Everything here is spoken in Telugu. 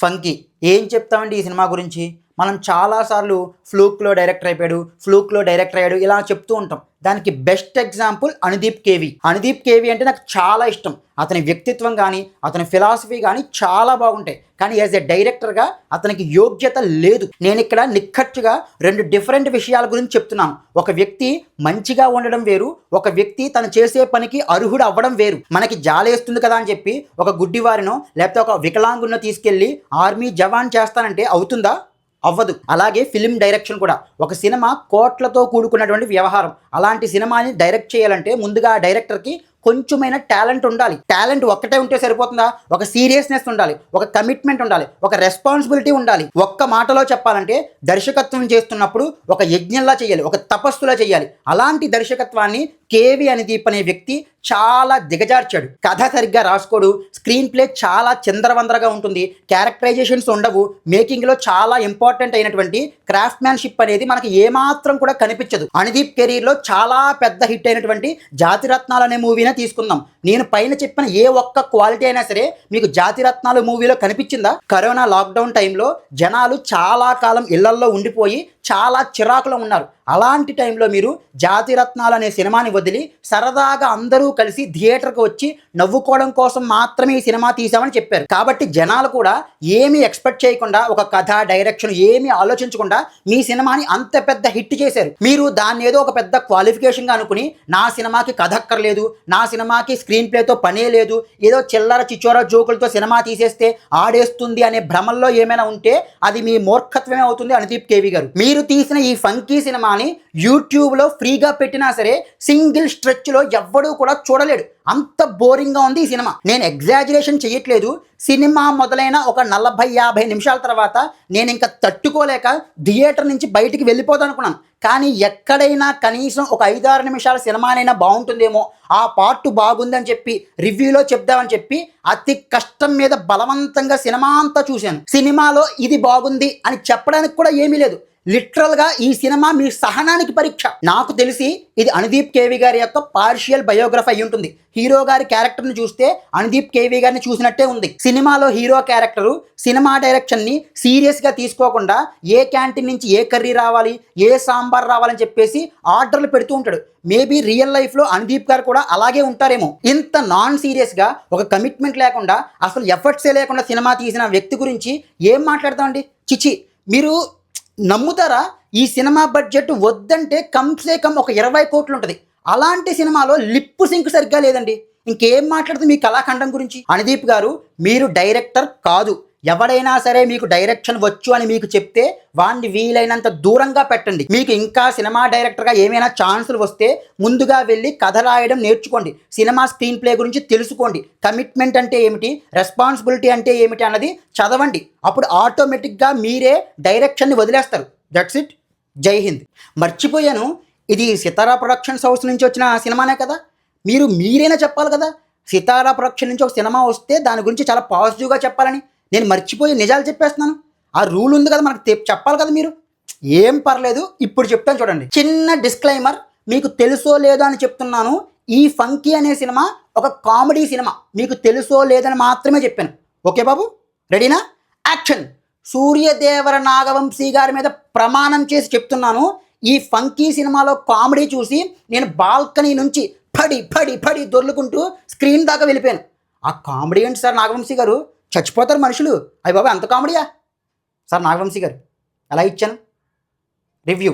ఫంకీ ఏం చెప్తామండి ఈ సినిమా గురించి? మనం చాలాసార్లు ఫ్లూక్లో డైరెక్టర్ అయిపోయాడు, ఫ్లూక్లో డైరెక్టర్ అయ్యాడు ఇలా చెప్తూ ఉంటాం. దానికి బెస్ట్ ఎగ్జాంపుల్ అనుదీప్ కేవి. అనుదీప్ కేవి అంటే నాకు చాలా ఇష్టం. అతని వ్యక్తిత్వం కానీ, అతని ఫిలాసఫీ కానీ చాలా బాగుంటాయి. కానీ యాజ్ ఎ డైరెక్టర్గా అతనికి యోగ్యత లేదు. నేను ఇక్కడ నిక్కచ్చిగా రెండు డిఫరెంట్ విషయాల గురించి చెప్తున్నాను. ఒక వ్యక్తి మంచిగా ఉండడం వేరు, ఒక వ్యక్తి తను చేసే పనికి అర్హుడు అవ్వడం వేరు. మనకి జాలేస్తుంది కదా అని చెప్పి ఒక గుడ్డివారినో లేకపోతే ఒక వికలాంగుడినో తీసుకెళ్ళి ఆర్మీ జవాన్ చేస్తానంటే అవుతుందా? అవ్వదు. అలాగే ఫిలిం డైరెక్షన్ కూడా ఒక సినిమా కోట్లతో కూడుకున్నటువంటి వ్యవహారం. అలాంటి సినిమాని డైరెక్ట్ చేయాలంటే ముందుగా ఆ డైరెక్టర్కి కొంచెమైనా టాలెంట్ ఉండాలి. టాలెంట్ ఒక్కటే ఉంటే సరిపోతుందా? ఒక సీరియస్నెస్ ఉండాలి, ఒక కమిట్మెంట్ ఉండాలి, ఒక రెస్పాన్సిబిలిటీ ఉండాలి. ఒక్క మాటలో చెప్పాలంటే దర్శకత్వం చేస్తున్నప్పుడు ఒక యజ్ఞంలా చేయాలి, ఒక తపస్సులా చేయాలి. అలాంటి దర్శకత్వాన్ని కేవి అనుదీప్ అనే వ్యక్తి చాలా దిగజార్చాడు. కథ సరిగ్గా రాసుకోడు, స్క్రీన్ ప్లే చాలా చిందరవందరగా ఉంటుంది, క్యారెక్టరైజేషన్స్ ఉండవు, మేకింగ్లో చాలా ఇంపార్టెంట్ అయినటువంటి క్రాఫ్ట్మ్యాన్షిప్ అనేది మనకి ఏమాత్రం కూడా కనిపించదు. అనుదీప్ కెరీర్లో చాలా పెద్ద హిట్ అయినటువంటి జాతిరత్నాలు అనే మూవీనే తీసుకుందాం. నేను పైన చెప్పిన ఏ ఒక్క క్వాలిటీ అయినా సరే మీకు జాతిరత్నాలు మూవీలో కనిపించిందా? కరోనా లాక్డౌన్ టైంలో జనాలు చాలా కాలం ఇళ్లల్లో ఉండిపోయి చాలా చిరాకులో ఉన్నారు. అలాంటి టైంలో మీరు జాతిరత్నాలు అనే సినిమాని వదిలి సరదాగా అందరూ కలిసి థియేటర్కి వచ్చి నవ్వుకోవడం కోసం మాత్రమే ఈ సినిమా తీసామని చెప్పారు. కాబట్టి జనాలు కూడా ఏమీ ఎక్స్పెక్ట్ చేయకుండా, ఒక కథ డైరెక్షన్ ఏమీ ఆలోచించకుండా మీ సినిమాని అంత పెద్ద హిట్ చేశారు. మీరు దాన్ని ఏదో ఒక పెద్ద క్వాలిఫికేషన్గా అనుకుని నా సినిమాకి కథ అక్కర్లేదు, నా సినిమాకి స్క్రీన్ ప్లేతో పనే లేదు, ఏదో చిల్లర చిచ్చోర జోకులతో సినిమా తీసేస్తే ఆడేస్తుంది అనే భ్రమల్లో ఏమైనా ఉంటే అది మీ మూర్ఖత్వమే అవుతుంది అనుదీప్ కేవి గారు. మీరు తీసిన ఈ ఫంకీ సినిమాని యూట్యూబ్లో ఫ్రీగా పెట్టినా సరే సింగిల్ స్ట్రెచ్లో ఎవ్వడూ కూడా చూడలేడు. అంత బోరింగ్గా ఉంది ఈ సినిమా. నేను ఎగ్జాజరేషన్ చేయట్లేదు. సినిమా మొదలైన ఒక 40-50 నిమిషాల తర్వాత నేను ఇంకా తట్టుకోలేక థియేటర్ నుంచి బయటికి వెళ్ళిపోదాం అనుకున్నాను. కానీ ఎక్కడైనా కనీసం ఒక 5-6 నిమిషాల సినిమానైనా బాగుంటుందేమో, ఆ పార్ట్ బాగుందని చెప్పి రివ్యూలో చెప్దామని చెప్పి అతి కష్టం మీద బలవంతంగా సినిమా అంతా చూశాను. సినిమాలో ఇది బాగుంది అని చెప్పడానికి కూడా ఏమీ లేదు. లిటరల్గా ఈ సినిమా మీ సహనానికి పరీక్ష. నాకు తెలిసి ఇది అనుదీప్ కేవి గారి యొక్క పార్షియల్ బయోగ్రఫీ అయి ఉంటుంది. హీరో గారి క్యారెక్టర్ని చూస్తే అనుదీప్ కేవి గారిని చూసినట్టే ఉంది. సినిమాలో హీరో క్యారెక్టరు సినిమా డైరెక్షన్ని సీరియస్గా తీసుకోకుండా ఏ క్యాంటీన్ నుంచి ఏ కర్రీ రావాలి, ఏ సాంబార్ రావాలని చెప్పేసి ఆర్డర్లు పెడుతూ ఉంటాడు. మేబీ రియల్ లైఫ్లో అనుదీప్ గారు కూడా అలాగే ఉంటారేమో. ఇంత నాన్ సీరియస్గా, ఒక కమిట్మెంట్ లేకుండా, అసలు ఎఫర్ట్సే లేకుండా సినిమా తీసిన వ్యక్తి గురించి ఏం మాట్లాడతామండి? చిచి, మీరు నమ్ముతారా? ఈ సినిమా బడ్జెట్ వద్దంటే కమ్సే కమ్ ఒక 20 కోట్లు ఉంటుంది. అలాంటి సినిమాలో లిప్ సింక్ సరిగ్గా లేదండి. ఇంకేం మాట్లాడుతుంది మీ కళాఖండం గురించి? అనుదీప్ గారు, మీరు డైరెక్టర్ కాదు. ఎవడైనా సరే మీకు డైరెక్షన్ వచ్చు అని మీకు చెప్తే వాడిని వీలైనంత దూరంగా పెట్టండి. మీకు ఇంకా సినిమా డైరెక్టర్గా ఏమైనా ఛాన్సులు వస్తే ముందుగా వెళ్ళి కథ రాయడం నేర్చుకోండి, సినిమా స్క్రీన్ ప్లే గురించి తెలుసుకోండి, కమిట్మెంట్ అంటే ఏమిటి, రెస్పాన్సిబిలిటీ అంటే ఏమిటి అన్నది చదవండి. అప్పుడు ఆటోమేటిక్గా మీరే డైరెక్షన్ని వదిలేస్తారు. That's it. జై హింద్. మర్చిపోయాను, ఇది సితారా ప్రొడక్షన్స్ హౌస్ నుంచి వచ్చిన సినిమానే కదా. మీరైనా చెప్పాలి కదా. సితారా ప్రొడక్షన్ నుంచి ఒక సినిమా వస్తే దాని గురించి చాలా పాజిటివ్గా చెప్పాలని. నేను మర్చిపోయి నిజాలు చెప్పేస్తున్నాను. ఆ రూల్ ఉంది కదా, మనకు చెప్పాలి కదా. మీరు ఏం పర్లేదు, ఇప్పుడు చెప్తాను చూడండి. చిన్న డిస్క్లైమర్, మీకు తెలుసో లేదో అని చెప్తున్నాను. ఈ ఫంకీ అనే సినిమా ఒక కామెడీ సినిమా. మీకు తెలుసో లేదని మాత్రమే చెప్పాను. ఓకే బాబు, రెడీనా? యాక్షన్. సూర్యదేవర నాగవంశీ గారి మీద ప్రమాణం చేసి చెప్తున్నాను, ఈ ఫంకీ సినిమాలో కామెడీ చూసి నేను బాల్కనీ నుంచి పడి పడి పడి దొర్లుకుంటూ స్క్రీన్ దాకా వెళ్ళిపోయాను. ఆ కామెడీ ఏంటి సార్ నాగవంశీ గారు? చచ్చిపోతారు మనుషులు. అయ్య బాబా, అంత కామెడీయా సార్? నాగవంశీ గారు ఎలా ఇచ్చాను రివ్యూ?